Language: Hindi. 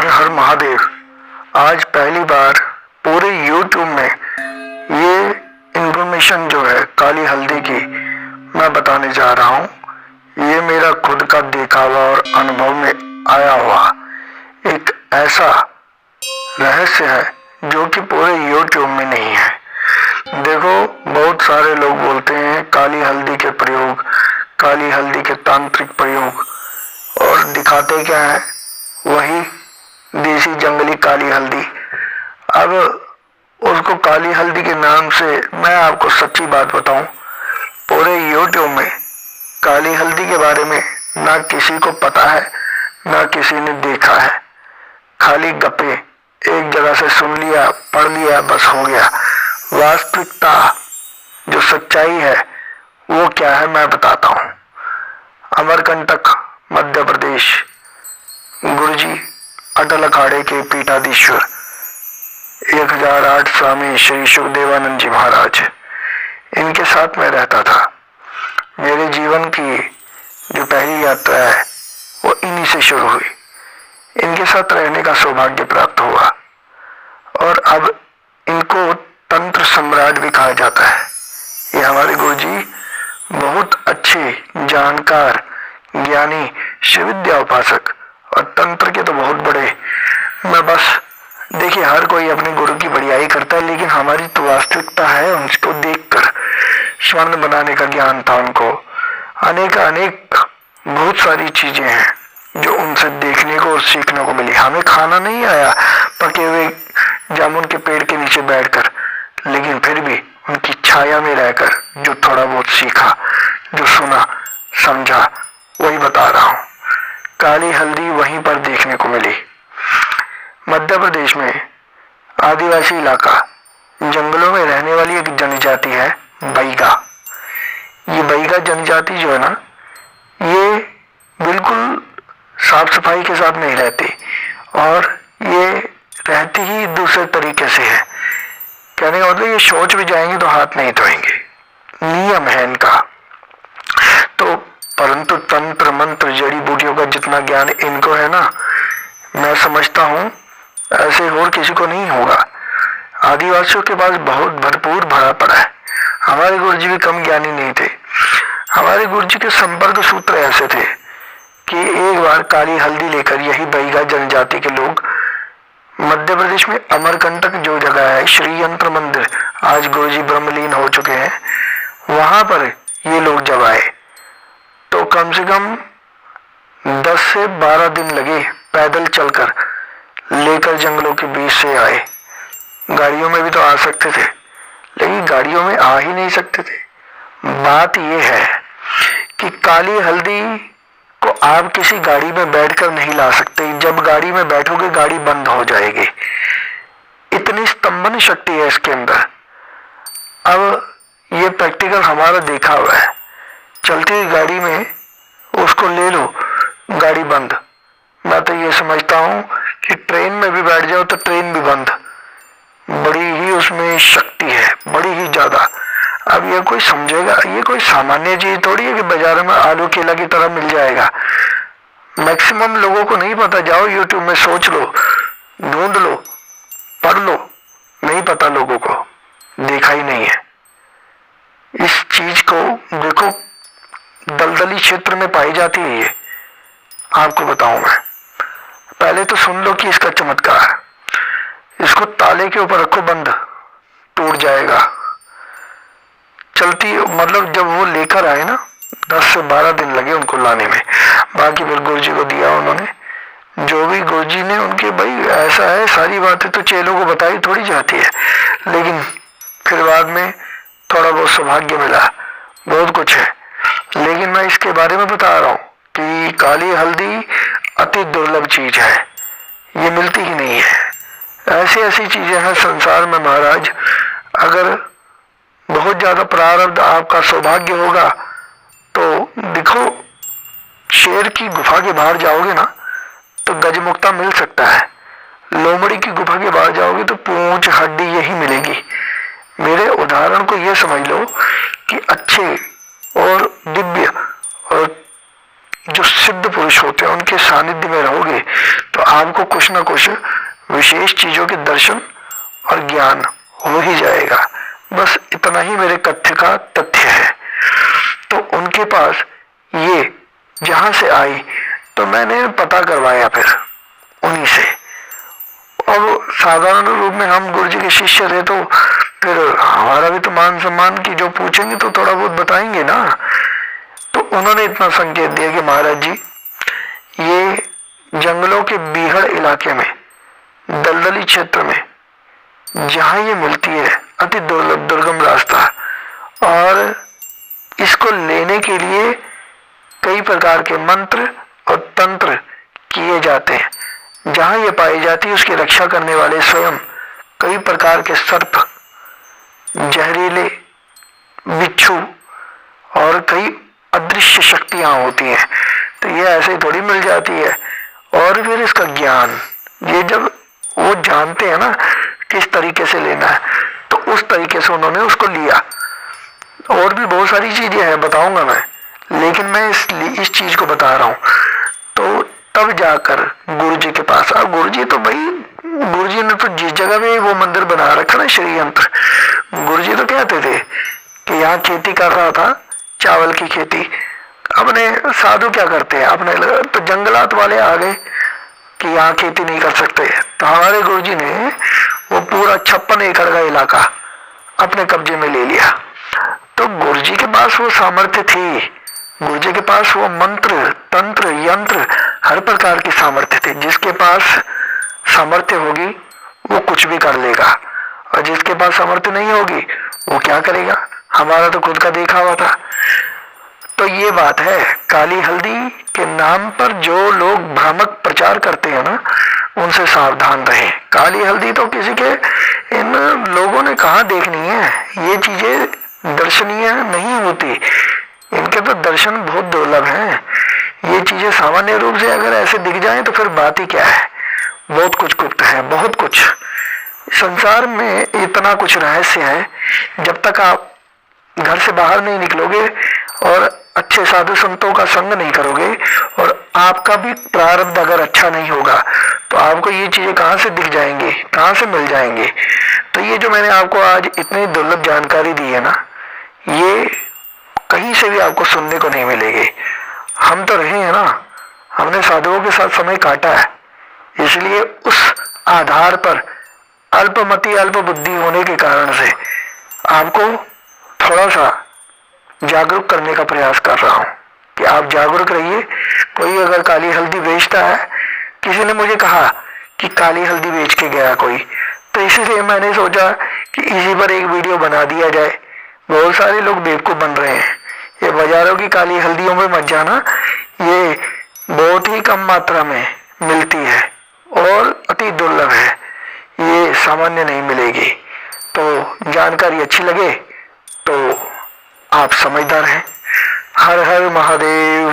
हर हर महादेव। आज पहली बार पूरे YouTube में ये इंफॉर्मेशन जो है काली हल्दी की मैं बताने जा रहा हूँ। ये मेरा खुद का देखा हुआ और अनुभव में आया हुआ एक ऐसा रहस्य है जो कि पूरे YouTube में नहीं है। देखो, बहुत सारे लोग बोलते हैं काली हल्दी के प्रयोग, काली हल्दी के तांत्रिक प्रयोग, और दिखाते क्या है, वही देसी जंगली काली हल्दी। अब उसको काली हल्दी के नाम से मैं आपको सच्ची बात बताऊं, पूरे YouTube में काली हल्दी के बारे में ना किसी को पता है, ना किसी ने देखा है। खाली गप्पे एक जगह से सुन लिया, पढ़ लिया, बस हो गया। वास्तविकता जो सच्चाई है वो क्या है मैं बताता हूँ। अमरकंटक मध्य प्रदेश, गुरुजी अटल अखाड़े के पीठाधीश्वर 1008 स्वामी श्री सुखदेवानंद जी महाराज, इनके साथ मैं रहता था। मेरे जीवन की जो पहली यात्रा है वो इन्हीं से शुरू हुई। इनके साथ रहने का सौभाग्य प्राप्त हुआ और अब इनको तंत्र सम्राट भी कहा जाता है। ये हमारे गुरुजी बहुत अच्छे जानकार, ज्ञानी, शिवविद्या उपासक और तंत्र के तो बहुत बड़े। मैं बस देखिए, हर कोई अपने गुरु की बढ़ियाई करता है, लेकिन हमारी तो वास्तविकता है उनको देखकर स्वर्ण बनाने का ज्ञान था उनको। अनेक बहुत सारी चीजें हैं जो उनसे देखने को और सीखने को मिली। हमें खाना नहीं आया पके हुए जामुन के पेड़ के नीचे बैठकर, लेकिन फिर भी उनकी छाया में रहकर जो थोड़ा बहुत सीखा, जो सुना, समझा, वही बता रहा हूँ। काली हल्दी वहीं पर देखने को मिली। मध्य प्रदेश में आदिवासी इलाका, जंगलों में रहने वाली एक जनजाति है बैगा। ये बैगा जनजाति जो है ना, ये बिल्कुल साफ सफाई के साथ नहीं रहती और ये रहती ही दूसरे तरीके से है। कहने का मतलब ये शौच भी जाएंगे तो हाथ नहीं धोएंगे, नियम है इनका। तो परंतु तंत्र मंत्र जड़ी बूटियों का जितना ज्ञान इनको है ना, मैं समझता हूँ ऐसे और किसी को नहीं होगा। आदिवासियों के पास बहुत भरपूर भरा पड़ा है। हमारे गुरुजी भी कम ज्ञानी नहीं थे। हमारे गुरुजी के संपर्क सूत्र ऐसे थे कि एक बार काली हल्दी लेकर यही बैगा जनजाति के लोग मध्य प्रदेश में अमरकंटक जो जगह है, श्री यंत्र मंदिर, आज गुरुजी ब्रह्मलीन हो चुके हैं, वहां पर ये लोग जब आए तो कम से कम 10 से 12 दिन लगे पैदल चलकर, लेकर जंगलों के बीच से आए। गाड़ियों में भी तो आ सकते थे, लेकिन गाड़ियों में आ ही नहीं सकते थे। बात यह है कि काली हल्दी को आप किसी गाड़ी में बैठकर नहीं ला सकते। जब गाड़ी में बैठोगे गाड़ी बंद हो जाएगी, इतनी स्तंभन शक्ति है इसके अंदर। अब ये प्रैक्टिकल हमारा देखा हुआ है। चलती हुई गाड़ी में उसको ले लो, गाड़ी बंद। मैं तो ये समझता हूँ कि ट्रेन में भी बैठ जाओ तो ट्रेन भी बंद। बड़ी ही उसमें शक्ति है, बड़ी ही ज्यादा। अब ये कोई समझेगा, ये कोई सामान्य चीज थोड़ी है कि बाजार में आलू केला की तरह मिल जाएगा। मैक्सिमम लोगों को नहीं पता। जाओ YouTube में सोच लो, ढूंढ लो, पढ़ लो, नहीं पता लोगों को, देखा ही नहीं है। इस चीज को देखो, दलदली क्षेत्र में पाई जाती है ये। आपको बताऊं मैं, पहले तो सुन लो कि इसका चमत्कार। इसको ताले के ऊपर रखो, बंद, टूट जाएगा। चलती मतलब जब वो लेकर आए ना, 10 से 12 दिन लगे उनको लाने में। बाकी फिर गुरुजी को दिया उन्होंने, जो भी गुरुजी ने उनके, भाई ऐसा है, सारी बातें तो चेलों को बताई थोड़ी जाती है, लेकिन फिर बाद में थोड़ा बहुत सौभाग्य मिला, बहुत कुछ है। लेकिन मैं इसके बारे में बता रहा हूँ कि काली हल्दी अति दुर्लभ चीज है, ये मिलती ही नहीं है। ऐसी ऐसी चीजें हैं संसार में महाराज। अगर बहुत ज्यादा प्रारब्ध, आपका सौभाग्य होगा तो दिखो, शेर की गुफा के बाहर जाओगे ना तो गजमुक्ता मिल सकता है। लोमड़ी की गुफा के बाहर जाओगे तो पूंछ हड्डी यही मिलेगी। मेरे उदाहरण को यह समझ लो कि अच्छे और दिव्य और जो सिद्ध पुरुष होते हैं, उनके सानिध्य में रहोगे तो आपको कुछ ना कुछ विशेष चीजों के दर्शन और ज्ञान हो ही जाएगा। बस इतना ही मेरे कथ्य का तथ्य है। तो उनके पास ये जहां से आई तो मैंने पता करवाया फिर उन्हीं से। और साधारण रूप में हम गुरु जी के शिष्य थे तो फिर हमारा भी तो मान सम्मान की जो पूछेंगे तो थोड़ा बहुत बताएंगे ना। तो उन्होंने इतना संकेत दिया कि महाराज जी, ये जंगलों के बीहड़ इलाके में, दलदली क्षेत्र में जहां ये मिलती है, अति दुर्लभ दुर्गम रास्ता, और इसको लेने के लिए कई प्रकार के मंत्र और तंत्र किए जाते हैं। जहां ये पाई जाती है उसकी रक्षा करने वाले स्वयं कई प्रकार के सर्प, जहरीले बिच्छू और कई अदृश्य शक्तियां होती हैं। तो ये ऐसे ही थोड़ी मिल जाती है। और फिर इसका ज्ञान, ये जब वो जानते हैं ना किस तरीके से लेना है, तो उस तरीके से उन्होंने उसको लिया। और भी बहुत सारी चीजें हैं, बताऊंगा मैं, लेकिन मैं इस चीज को बता रहा हूं। तो तब जाकर गुरु जी के पास, और गुरु जी तो भाई, गुरु जी ने तो जिस जगह में वो मंदिर बना रखा ना, श्री यंत्र, गुरु जी तो कहते थे कि यहाँ खेती कर रहा था, चावल की खेती। अपने साधु क्या करते हैं, अपने तो जंगलात वाले आ गए कि यहाँ खेती नहीं कर सकते, तो हमारे गुरु जी ने वो पूरा 56 एकड़ का इलाका अपने कब्जे में ले लिया। तो गुरु जी के पास वो सामर्थ्य थी, गुरु जी के पास वो मंत्र तंत्र यंत्र हर प्रकार की सामर्थ्य थे। जिसके पास सामर्थ्य होगी वो कुछ भी कर लेगा, और जिसके पास सामर्थ्य नहीं होगी वो क्या करेगा। हमारा तो खुद का देखा हुआ था। तो ये बात है, काली हल्दी के नाम पर जो लोग भ्रामक प्रचार करते हैं ना, उनसे सावधान रहें। काली हल्दी तो किसी के, इन लोगों ने कहाँ देखनी है, ये चीजें दर्शनीय नहीं होती, इनके तो दर्शन बहुत दुर्लभ हैं। ये चीजें सामान्य रूप से अगर ऐसे दिख जाएं तो फिर बात ही क्या है। बहुत कुछ गुप्त है, बहुत कुछ संसार में, इतना कुछ रहस्य है। जब तक आप घर से बाहर नहीं निकलोगे और अच्छे साधु संतों का संग नहीं करोगे, और आपका भी प्रारब्ध अगर अच्छा नहीं होगा, तो आपको ये चीजें कहाँ से दिख जाएंगी, कहाँ से मिल जाएंगे। तो ये जो मैंने आपको आज इतनी दुर्लभ जानकारी दी है ना, ये कहीं से भी आपको सुनने को नहीं मिलेगी। हम तो रहे हैं ना, हमने साधुओं के साथ समय काटा है, इसलिए उस आधार पर अल्पमति अल्प बुद्धि होने के कारण से आपको थोड़ा सा जागरूक करने का प्रयास कर रहा हूं कि आप जागरूक रहिए। कोई अगर काली हल्दी बेचता है, किसी ने मुझे कहा कि काली हल्दी बेच के गया कोई, तो इसीलिए मैंने सोचा कि इसी पर एक वीडियो बना दिया जाए। बहुत सारे लोग बेवकूफ बन रहे हैं। ये बाजारों की काली हल्दियों में मत जाना, ये बहुत ही कम मात्रा में मिलती है और अति दुर्लभ है, ये सामान्य नहीं मिलेगी। तो जानकारी अच्छी लगे तो आप समझदार हैं। हर हर महादेव।